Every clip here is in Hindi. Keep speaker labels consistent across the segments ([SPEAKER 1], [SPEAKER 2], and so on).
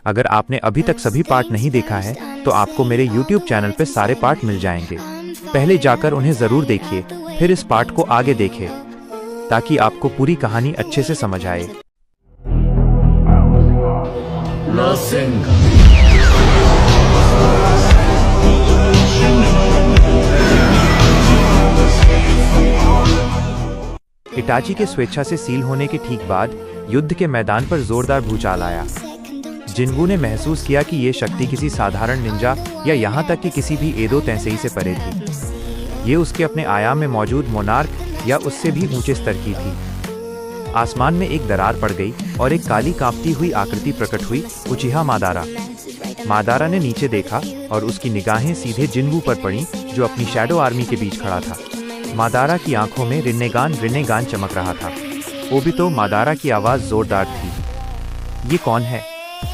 [SPEAKER 1] अगर आपने अभी तक सभी पार्ट नहीं देखा है तो आपको मेरे YouTube चैनल पे सारे पार्ट मिल जाएंगे। पहले जाकर उन्हें ज़रूर देखिए, फिर इस पार्ट को आगे देखें ताकि आपको पूरी कहानी अच्छे से समझ आए। इटाची के स्वेच्छा से सील होने के ठीक बाद युद्ध के मैदान पर जोरदार भूचाल आया। जिनवू ने महसूस किया कि ये शक्ति किसी साधारण निंजा या यहाँ तक कि किसी भी एदो तेंसेई से परे थी। ये उसके अपने आयाम में मौजूद मोनार्क या उससे भी ऊंचे स्तर की थी। आसमान में एक दरार पड़ गई और एक काली कांपती हुई आकृति प्रकट हुई, उचिहा मादारा। मादारा ने नीचे देखा और उसकी निगाहें सीधे जिनवू पर पड़ी जो अपनी शैडो आर्मी के बीच खड़ा था। मादारा की आंखों में रिन्नेगान चमक रहा था। ओबितो, मादारा की आवाज़ जोरदार थी। ये कौन है?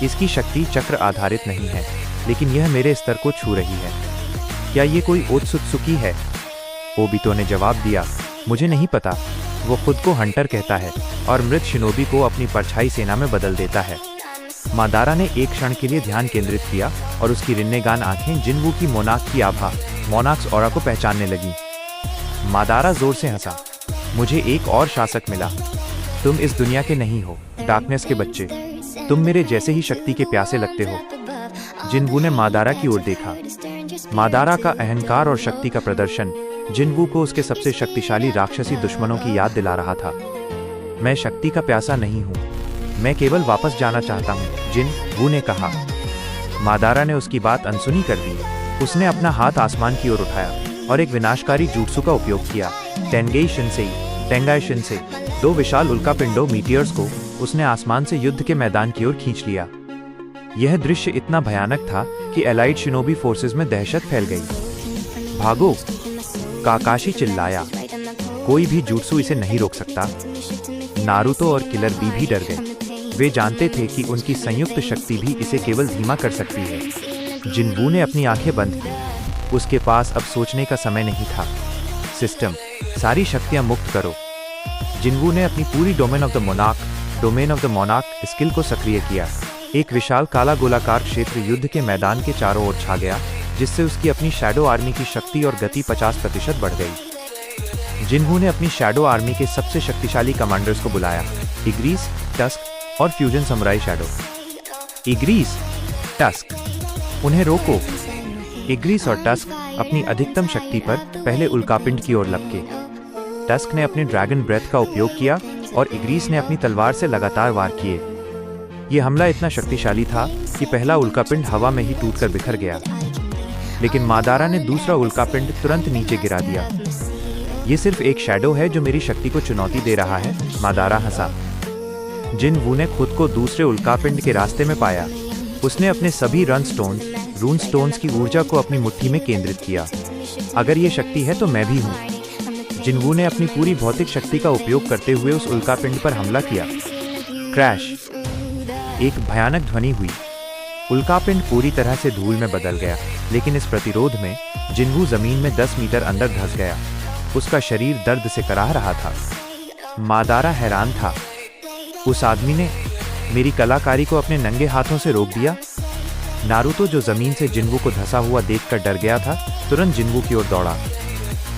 [SPEAKER 1] इसकी शक्ति चक्र आधारित नहीं है, लेकिन यह मेरे स्तर को छू रही है। क्या ये कोई ओत्सुत्सुकी है? ओबितो ने जवाब दिया, मुझे नहीं पता। वो खुद को हंटर कहता है और मृत शिनोबी को अपनी परछाई सेना में बदल देता है। मादारा ने एक क्षण के लिए ध्यान केंद्रित किया और उसकी रिन्नेगान आंखें जिनवू की मोनार्क की आभा, मोनार्क्स ऑरा को पहचानने लगी। मादारा जोर से हंसा, मुझे एक और शासक मिला। तुम इस दुनिया के नहीं हो, डार्कनेस के बच्चे। तुम मेरे जैसे ही शक्ति के प्यासे लगते हो। जिनवू ने मादारा की ओर देखा। मादारा का अहंकार और शक्ति का प्रदर्शन जिनवू को उसके सबसे शक्तिशाली राक्षसी दुश्मनों की याद दिला रहा था। मैं शक्ति का प्यासा नहीं हूँ, मैं केवल वापस जाना चाहता हूँ, जिनवू ने कहा। मादारा ने उसकी बात अनसुनी कर दी। उसने अपना हाथ आसमान की ओर उठाया और एक विनाशकारी jutsu का उपयोग किया। टेंगाई शिनसेई, दो विशाल उल्कापिंडों मीटियर्स को उसने आसमान से युद्ध के मैदान की ओर खींच लिया। यह दृश्य इतना भयानक था कि एलाइड शिनोबी फोर्सेस में दहशत फैल गई। भागो! काकाशी चिल्लाया। कोई भी jutsu इसे नहीं रोक सकता। नारुतो और किलर बी भी डर गए। वे जानते थे कि उनकी संयुक्त शक्ति भी इसे केवल धीमा कर सकती है। जिनवू ने अपनी आंखें बंद की। उसके पास अब सोचने का समय नहीं था। सिस्टम, सारी शक्तियां मुक्त करो। जिनवू ने अपनी पूरी domain of the monarch skill को सक्रिय किया। एक विशाल काला गोलाकार क्षेत्र युद्ध के मैदान के चारों ओर छा गया, जिससे उसकी अपनी शैडो आर्मी की शक्ति और गति 50% बढ़ गई। जिनवू ने अपनी शैडो आर्मी के सबसे शक्तिशाली कमांडर्स को बुलाया, इग्रीस, टस्क और फ्यूजन समुराई शैडो। इग्रीस, टस्क, उन्हें रोको। इग्रीस और टस्क अपनी अधिकतम शक्ति पर पहले उल्कापिंड की ओर लपके। टस्क ने अपने ड्रैगन ब्रेथ का उपयोग किया और इग्रीस ने अपनी तलवार से लगातार वार किए। यह हमला इतना शक्तिशाली था कि पहला उल्कापिंड हवा में ही टूटकर बिखर गया, लेकिन मादारा ने दूसरा उल्कापिंड तुरंत नीचे गिरा दिया। ये सिर्फ एक शैडो है जो मेरी शक्ति को चुनौती दे रहा है, मादारा हंसा। जिनवू ने खुद को दूसरे उल्कापिंड के रास्ते में पाया। उसने अपने सभी रून स्टोन्स की ऊर्जा को अपनी मुट्ठी में केंद्रित किया। अगर ये शक्ति है तो मैं भी हूँ। जिनवू ने अपनी पूरी भौतिक शक्ति का उपयोग करते हुए उस उल्कापिंड पर हमला किया। क्रैश! एक भयानक ध्वनि हुई। उल्कापिंड पूरी तरह से धूल में बदल गया, लेकिन इस प्रतिरोध में जिनवू जमीन में 10 मीटर अंदर धंस गया। उसका शरीर दर्द से कराह रहा था। मादारा हैरान था। उस आदमी ने मेरी कलाकारी को अपने नंगे हाथों से रोक दिया। नारुतो, जो जमीन से जिनवू को धंसा हुआ देखकर डर गया था, तुरंत जिनवू की ओर दौड़ा।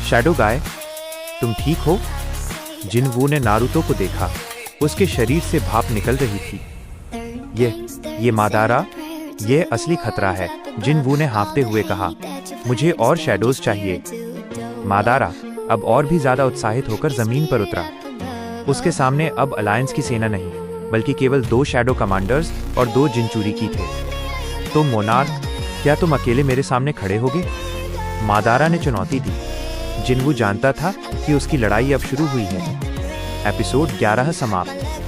[SPEAKER 1] शैडो गाय, तुम ठीक हो? जिनवू ने नारुतो को देखा। उसके शरीर से भाप निकल रही थी। ये मादारा, ये असली खतरा है, जिनवू ने हाँफते हुए कहा। मुझे और शैडोज चाहिए। मादारा अब और भी ज्यादा उत्साहित होकर जमीन पर उतरा। उसके सामने अब अलायंस की सेना नहीं, बल्कि केवल 2 शैडो कमांडर्स और 2 जिनचुरिकी थे। तो मोनार्क, क्या तुम अकेले मेरे सामने खड़े होगे? मादारा ने चुनौती दी। जिनवू जानता था कि उसकी लड़ाई अब शुरू हुई है। एपिसोड 11 समाप्त।